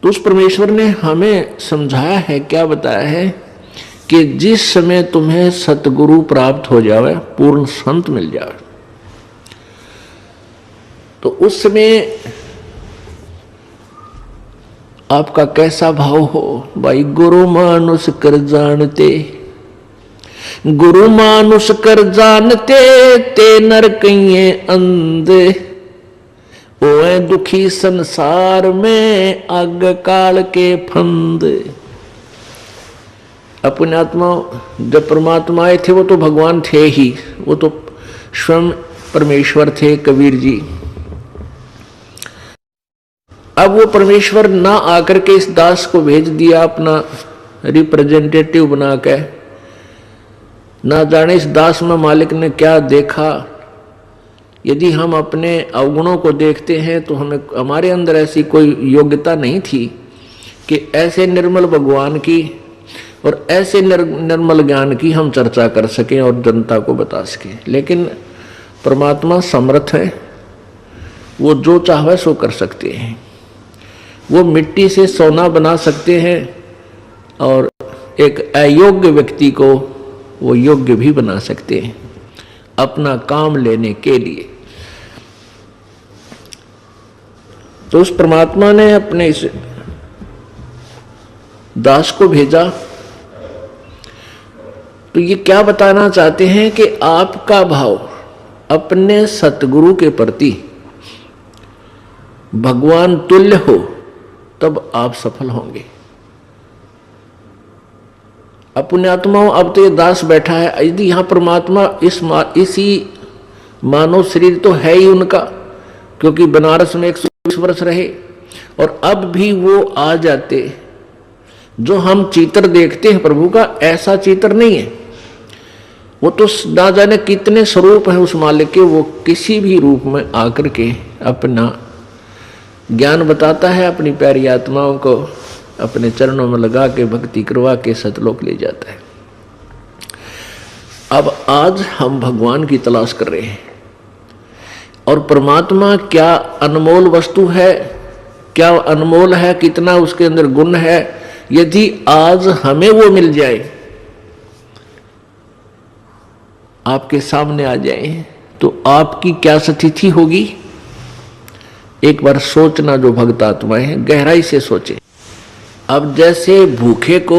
तो उस परमेश्वर ने हमें समझाया है, क्या बताया है कि जिस समय तुम्हें सतगुरु प्राप्त हो जावे, पूर्ण संत मिल जावे, तो उस समय आपका कैसा भाव हो। भाई गुरु मानुष कर जानते, गुरु मानुष कर जानते, ते नर कहिए अंधे, ओए दुखी संसार में आग काल के फंद। अपने आत्मा जब परमात्मा आए थे वो तो भगवान थे ही, वो तो स्वयं परमेश्वर थे कबीर जी। अब वो परमेश्वर ना आकर के इस दास को भेज दिया अपना रिप्रेजेंटेटिव बना के, ना जाने इस दास में मालिक ने क्या देखा। यदि हम अपने अवगुणों को देखते हैं तो हमें, हमारे अंदर ऐसी कोई योग्यता नहीं थी कि ऐसे निर्मल भगवान की और ऐसे निर्मल ज्ञान की हम चर्चा कर सकें और जनता को बता सकें। लेकिन परमात्मा समर्थ है, वो जो चाहे सो कर सकते हैं। वो मिट्टी से सोना बना सकते हैं और एक अयोग्य व्यक्ति को वो योग्य भी बना सकते हैं अपना काम लेने के लिए। तो उस परमात्मा ने अपने इस दास को भेजा। तो ये क्या बताना चाहते हैं कि आपका भाव अपने सतगुरु के प्रति भगवान तुल्य हो, तब आप सफल होंगे। अपने आत्माओं, अब तो ये दास बैठा है, यदि यहां परमात्मा इसी मानव शरीर तो है ही उनका, क्योंकि बनारस में 120 वर्ष रहे, और अब भी वो आ जाते। जो हम चित्र देखते हैं प्रभु का, ऐसा चित्र नहीं है। वो तो ना जाने कितने स्वरूप हैं उस मालिक के, वो किसी भी रूप में आकर के अपना ज्ञान बताता है, अपनी प्यारी आत्माओं को अपने चरणों में लगा के भक्ति करवा के सतलोक ले जाता है। अब आज हम भगवान की तलाश कर रहे हैं, और परमात्मा क्या अनमोल वस्तु है, क्या अनमोल है, कितना उसके अंदर गुण है। यदि आज हमें वो मिल जाए, आपके सामने आ जाए, तो आपकी क्या स्थिति होगी। एक बार सोचना, जो भक्त आत्माएं हैं गहराई से सोचे। अब जैसे भूखे को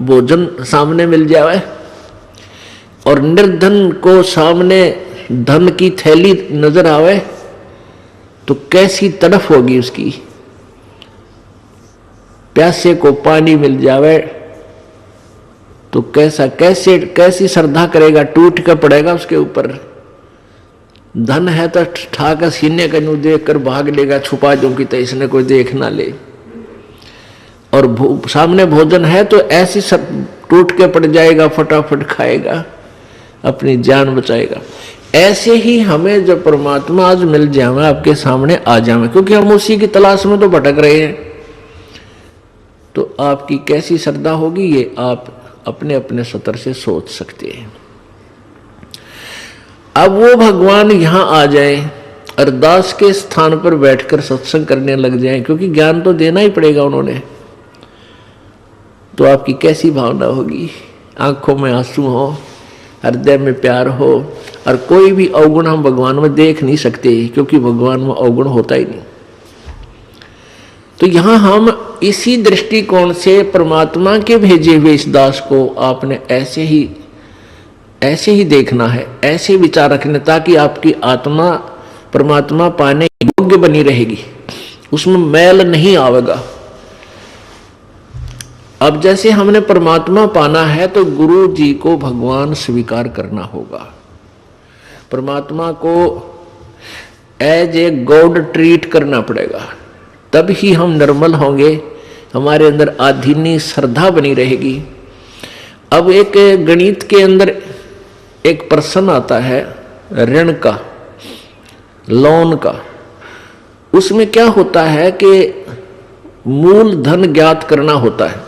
भोजन सामने मिल जाए और निर्धन को सामने धन की थैली नजर आवे, तो कैसी तड़फ होगी उसकी। प्यासे को पानी मिल जावे तो कैसी श्रद्धा करेगा, टूट कर पड़ेगा उसके ऊपर। धन है तो ठाकर सीने का न्यू देख कर भाग लेगा, छुपा जो कि तो इसने कोई देख ना ले। और सामने भोजन है तो ऐसी सब टूट के पड़ जाएगा, फटाफट खाएगा, अपनी जान बचाएगा। ऐसे ही हमें जब परमात्मा आज मिल जाए, आपके सामने आ जाए, क्योंकि हम उसी की तलाश में तो भटक रहे हैं, तो आपकी कैसी श्रद्धा होगी ये आप अपने अपने स्तर से सोच सकते हैं। अब वो भगवान यहां आ जाए, अरदास के स्थान पर बैठकर सत्संग करने लग जाए, क्योंकि ज्ञान तो देना ही पड़ेगा उन्होंने, तो आपकी कैसी भावना होगी। आंखों में आंसू हो, हृदय में प्यार हो, और कोई भी अवगुण हम भगवान में देख नहीं सकते, क्योंकि भगवान में अवगुण होता ही नहीं। तो यहां हम इसी दृष्टिकोण से परमात्मा के भेजे हुए इस दास को आपने ऐसे ही देखना है, ऐसे विचार रखने, ताकि आपकी आत्मा परमात्मा पाने योग्य बनी रहेगी, उसमें मैल नहीं आवेगा। अब जैसे हमने परमात्मा पाना है तो गुरु जी को भगवान स्वीकार करना होगा। परमात्मा को एज ए गॉड ट्रीट करना पड़ेगा, तब ही हम निर्मल होंगे, हमारे अंदर आधीनी श्रद्धा बनी रहेगी। अब एक गणित के अंदर एक प्रश्न आता है ऋण का, लोन का। उसमें क्या होता है कि मूल धन ज्ञात करना होता है,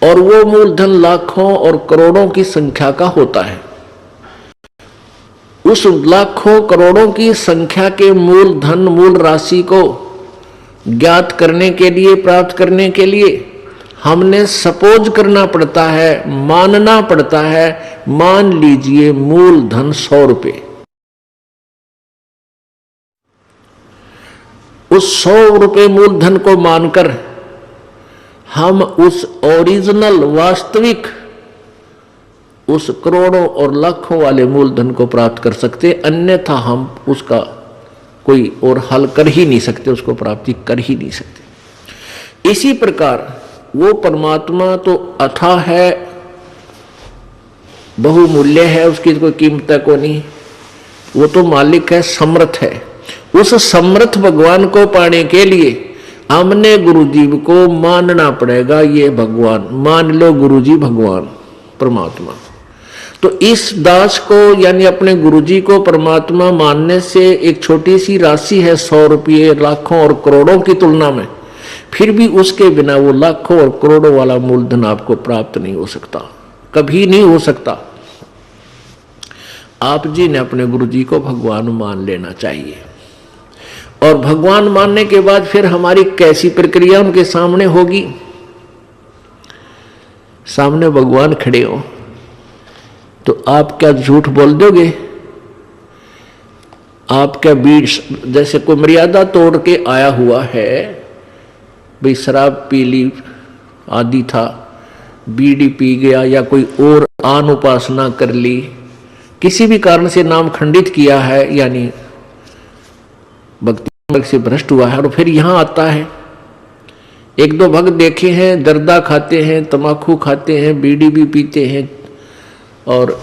और वो मूल धन लाखों और करोड़ों की संख्या का होता है। उस लाखों करोड़ों की संख्या के मूल धन, मूल राशि को ज्ञात करने के लिए, प्राप्त करने के लिए हमने सपोज करना पड़ता है, मानना पड़ता है। मान लीजिए मूलधन 100 रुपये, उस 100 रुपये मूलधन को मानकर हम उस ओरिजिनल वास्तविक उस करोड़ों और लाखों वाले मूलधन को प्राप्त कर सकते, अन्यथा हम उसका कोई और हल कर ही नहीं सकते, उसको प्राप्ति कर ही नहीं सकते। इसी प्रकार वो परमात्मा तो अथाह है, बहुमूल्य है, उसकी कोई कीमत को नहीं, वो तो मालिक है, समर्थ है। उस समर्थ भगवान को पाने के लिए हमने गुरुजी को मानना पड़ेगा। ये भगवान मान लो, गुरुजी भगवान परमात्मा। तो इस दास को यानी अपने गुरुजी को परमात्मा मानने से एक छोटी सी राशि है 100 रुपये लाखों और करोड़ों की तुलना में, फिर भी उसके बिना वो लाखों और करोड़ों वाला मूलधन आपको प्राप्त नहीं हो सकता, कभी नहीं हो सकता। आप जी ने अपने गुरुजी को भगवान मान लेना चाहिए। और भगवान मानने के बाद फिर हमारी कैसी प्रक्रिया उनके सामने होगी? सामने भगवान खड़े हो तो आप क्या झूठ बोल दोगे? आप क्या बीच जैसे कोई मर्यादा तोड़ के आया हुआ है, भाई शराब पी ली आदि था, बीड़ी पी गया या कोई और आन उपासना कर ली, किसी भी कारण से नाम खंडित किया है यानी भक्ति मार्ग से भ्रष्ट हुआ है, और फिर यहां आता है। एक दो भक्त देखे हैं जर्दा खाते हैं, तम्बाकू खाते हैं, बीड़ी भी पीते हैं और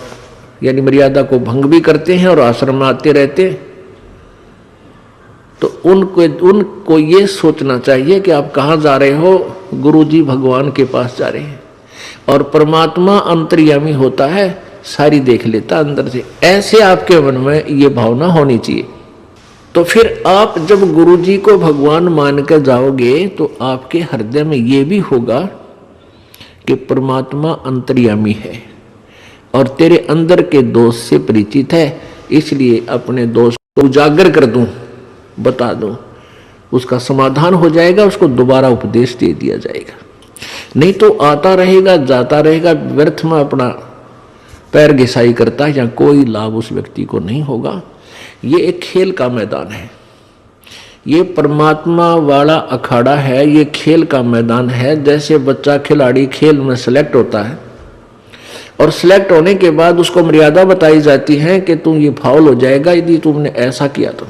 यानी मर्यादा को भंग भी करते हैं और आश्रम में आते रहते। तो उनको ये सोचना चाहिए कि आप कहाँ जा रहे हो? गुरुजी भगवान के पास जा रहे हैं। और परमात्मा अंतर्यामी होता है, सारी देख लेता अंदर से। ऐसे आपके मन में ये भावना होनी चाहिए। तो फिर आप जब गुरुजी को भगवान मान कर जाओगे तो आपके हृदय में ये भी होगा कि परमात्मा अंतर्यामी है और तेरे अंदर के दोष से परिचित है, इसलिए अपने दोष को उजागर कर दूं, बता दूं, उसका समाधान हो जाएगा, उसको दोबारा उपदेश दे दिया जाएगा। नहीं तो आता रहेगा, जाता रहेगा, व्यर्थ में अपना पैर घिसाई करता है, या कोई लाभ उस व्यक्ति को नहीं होगा। ये एक खेल का मैदान है, ये परमात्मा वाला अखाड़ा है, ये खेल का मैदान है। जैसे बच्चा खिलाड़ी खेल में सेलेक्ट होता है और सिलेक्ट होने के बाद उसको मर्यादा बताई जाती है कि तुम ये फाउल हो जाएगा यदि तुमने ऐसा किया तो।